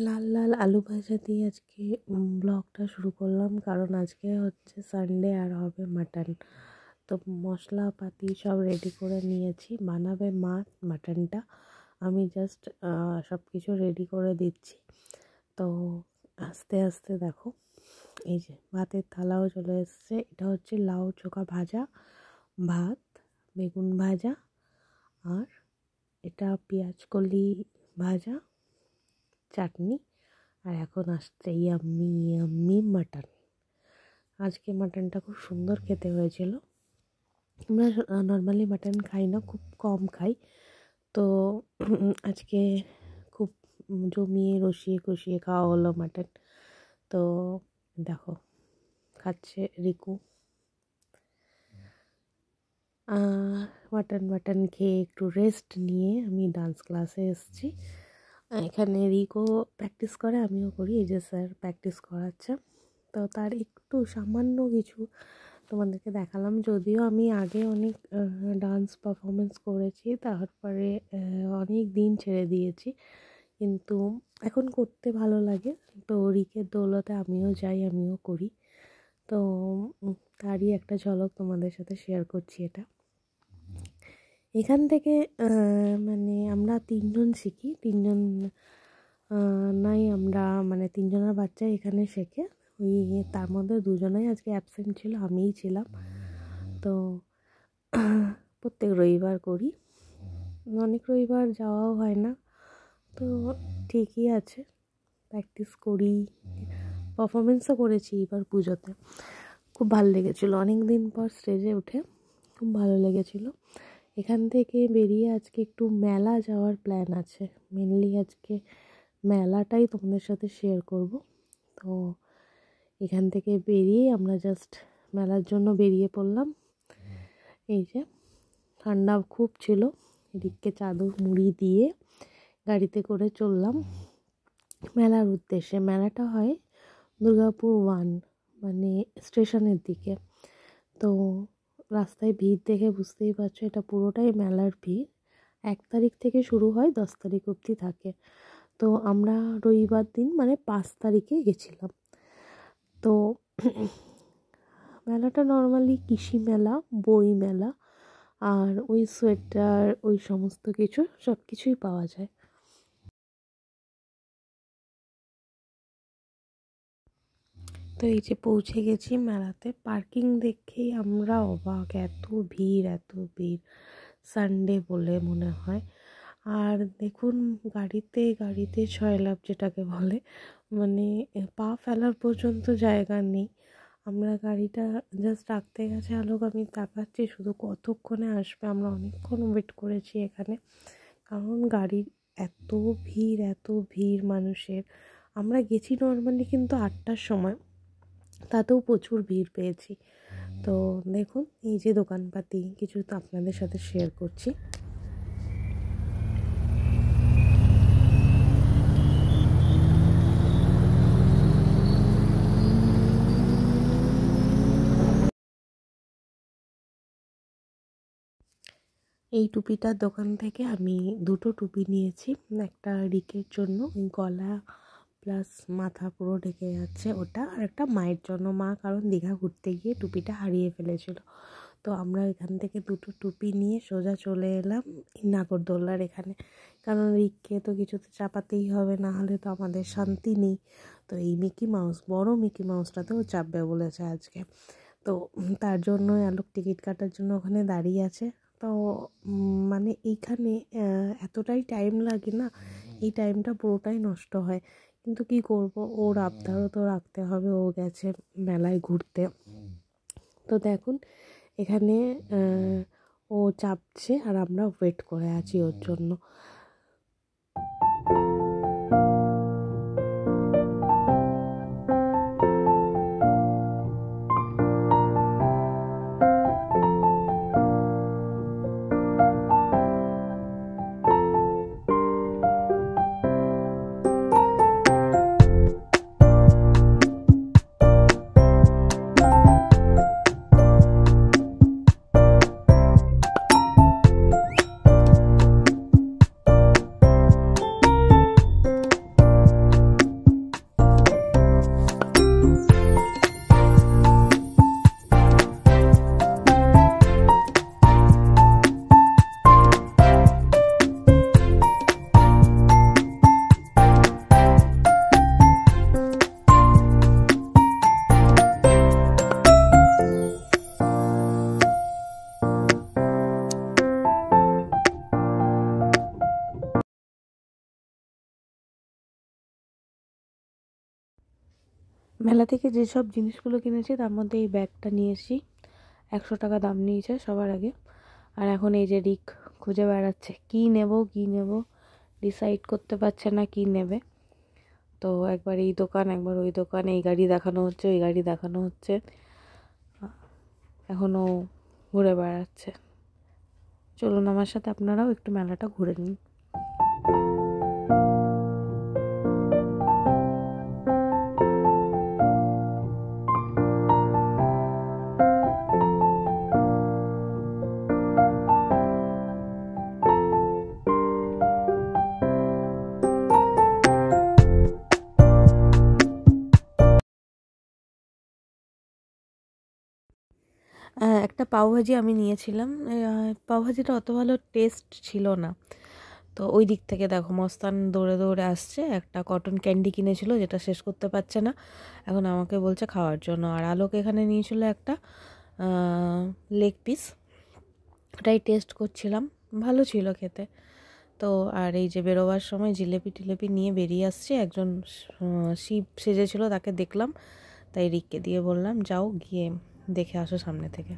লাল লাল আলু ভাজা দিয়ে আজকে ব্লগটা শুরু করলাম, কারণ আজকে হচ্ছে সানডে আর হবে মাটন। তো মশলাপাতি সব রেডি করে নিয়েছি, বানাবে মা মাটনটা। আমি জাস্ট সব কিছু রেডি করে দিচ্ছি। তো আস্তে আস্তে দেখো, এই যে ভাতের থালাও চলে এসছে। এটা হচ্ছে লাউ চোখা ভাজা, ভাত, বেগুন ভাজা, আর এটা পেঁয়াজ কলি ভাজা, চাটনি, আর এখন আসছে ইয়াম্মি ইয়াম্মি মাটন। আজকে মাটনটা খুব সুন্দর খেতে হয়েছিল। আমরা নর্মালি মাটন খাই না, খুব কম খাই। তো আজকে খুব জমিয়ে রসিয়ে কষিয়ে খাওয়া হলো মাটন। তো দেখো, খাচ্ছে রিকু। মাটন খেয়ে একটু রেস্ট নিয়ে আমি ডান্স ক্লাসে এসেছি। এখানে রিকো প্র্যাকটিস করে, আমিও করি। এই যে স্যার প্র্যাকটিস করাচ্ছে। তো তার একটু সামান্য কিছু তোমাদেরকে দেখালাম। যদিও আমি আগে অনেক ডান্স পারফরমেন্স করেছি, তারপরে অনেক দিন ছেড়ে দিয়েছি, কিন্তু এখন করতে ভালো লাগে। তো রিকের দৌলতে আমিও যাই, আমিও করি। তো তারই একটা ঝলক তোমাদের সাথে শেয়ার করছি। এটা এখান থেকে মানে আমরা 3জন শিখি, 3জন নাই, আমরা মানে 3জনের বাচ্চা এখানে শেখে। তার মধ্যে 2জনাই আজকে অ্যাবসেন্ট ছিল, আমিই ছিলাম। তো প্রত্যেক রবিবার করি, অনেক রবিবার যাওয়াও হয় না। তো ঠিকই আছে, প্র্যাকটিস করি, পারফরমেন্সও করেছি এবার পুজোতে। খুব ভালো লেগেছিলো, অনেক দিন পর স্টেজে উঠে খুব ভালো লেগেছিলো। এখান থেকে বেরিয়ে আজকে একটু মেলা যাওয়ার প্ল্যান আছে। মেনলি আজকে মেলাটাই তোমাদের সাথে শেয়ার করব। তো এখান থেকে বেরিয়ে আমরা জাস্ট মেলার জন্য বেরিয়ে পড়লাম। এই যে ঠান্ডা খুব ছিল, এদিকে চাদর মুড়ি দিয়ে গাড়িতে করে চললাম মেলার উদ্দেশ্যে। মেলাটা হয় দুর্গাপুর 1, মানে স্টেশনের দিকে। তো রাস্তায় ভিড় দেখে বুঝতেই পারছো, এটা পুরোটাই মেলার ভিড়। 1 তারিখ থেকে শুরু হয়, 10 তারিখ অবধি থাকে। তো আমরা রবিবার দিন মানে 5 তারিখে গেছিলাম। তো মেলাটা নর্মালি কৃষি মেলা, বই মেলা, আর ওই সোয়েটার, ওই সমস্ত কিছু সব কিছুই পাওয়া যায়। তো এই যে পৌঁছে গেছি মেলাতে। পার্কিং দেখেই আমরা অবাক, এত ভিড় এত ভিড়, সানডে বলে মনে হয়। আর দেখুন, গাড়িতে গাড়িতে 6 লাফ যেটাকে বলে, মানে পা ফেলার পর্যন্ত জায়গা নেই। আমরা গাড়িটা জাস্ট রাখতে গেছে, আলোক আমি তাকাচ্ছি শুধু কতক্ষণে আসবে। আমরা অনেকক্ষণ ওয়েট করেছি এখানে, কারণ গাড়ির এত ভিড় মানুষের। আমরা গেছি নর্মালি কিন্তু 8টার সময়, তাতেও প্রচুর ভিড় পেয়েছি। তো দেখুন, এই যে দোকানপাতি কিছু তো আপনাদের সাথে শেয়ার করছি। এই টুপিটার দোকান থেকে আমি 2টো টুপি নিয়েছি। একটা রিকের জন্য, গলা প্লাস মাথা পুরো ঢেকে যাচ্ছে ওটা, আর একটা মায়ের জন্য। মা কারণ দীঘা ঘুরতে গিয়ে টুপিটা হারিয়ে ফেলেছিল। তো আমরা এখান থেকে 2টো টুপি নিয়ে সোজা চলে এলাম নাগরদোল্লার এখানে, কারণ রিককে তো কিছুতে চাপাতেই হবে, না হলে তো আমাদের শান্তি নেই। তো এই মিকি মাউস, বড় মিকি মাউসটাতেও চাপবে বলেছে আজকে। তো তার জন্য আলোক টিকিট কাটার জন্য ওখানে দাঁড়িয়ে আছে। তো মানে এইখানে এতটাই টাইম লাগে না, এই টাইমটা পুরোটাই নষ্ট হয়। কিন্তু কি করব, ওর আবদারও তো রাখতে হবে, ও গেছে মেলায় ঘুরতে। তো দেখুন এখানে ও চাপছে আর আমরা ওয়েট করে আছি ওর জন্য। মেলা থেকে যেসব জিনিসগুলো কিনেছি তার মধ্যে এই ব্যাগটা নিয়েছি, 100 টাকা দাম নিয়েছে সবার আগে। আর এখন এই যে রিক খুঁজে বেড়াচ্ছে কী নেব ডিসাইড করতে পারছে না কী নেবে। তো একবার এই দোকান একবার ওই দোকান, এই গাড়ি দেখানো হচ্ছে ওই গাড়ি দেখানো হচ্ছে, এখনও ঘুরে বেড়াচ্ছে। চলুন আমার সাথে আপনারাও একটু মেলাটা ঘুরে নিন। একটা পাওভাজি আমি নিয়েছিলাম, পাওভাজিটা অত ভালো টেস্ট ছিল না। তো ওই দিক থেকে দেখো মস্তান দৌড়ে দৌড়ে আসছে, একটা কটন ক্যান্ডি কিনেছিল যেটা শেষ করতে পারছে না, এখন আমাকে বলছে খাওয়ার জন্য। আর আলোক এখানে নিয়েছিল একটা লেগ পিস, ওটাই টেস্ট করছিলাম, ভালো ছিল খেতে। তো আর এই যে বেরোবার সময় জিলেপি টিলেপি নিয়ে বেরিয়ে আসছে, একজন শিব সেজেছিল তাকে দেখলাম, তাই রিককে দিয়ে বললাম যাও গিয়ে দেখে আসো সামনে থেকে।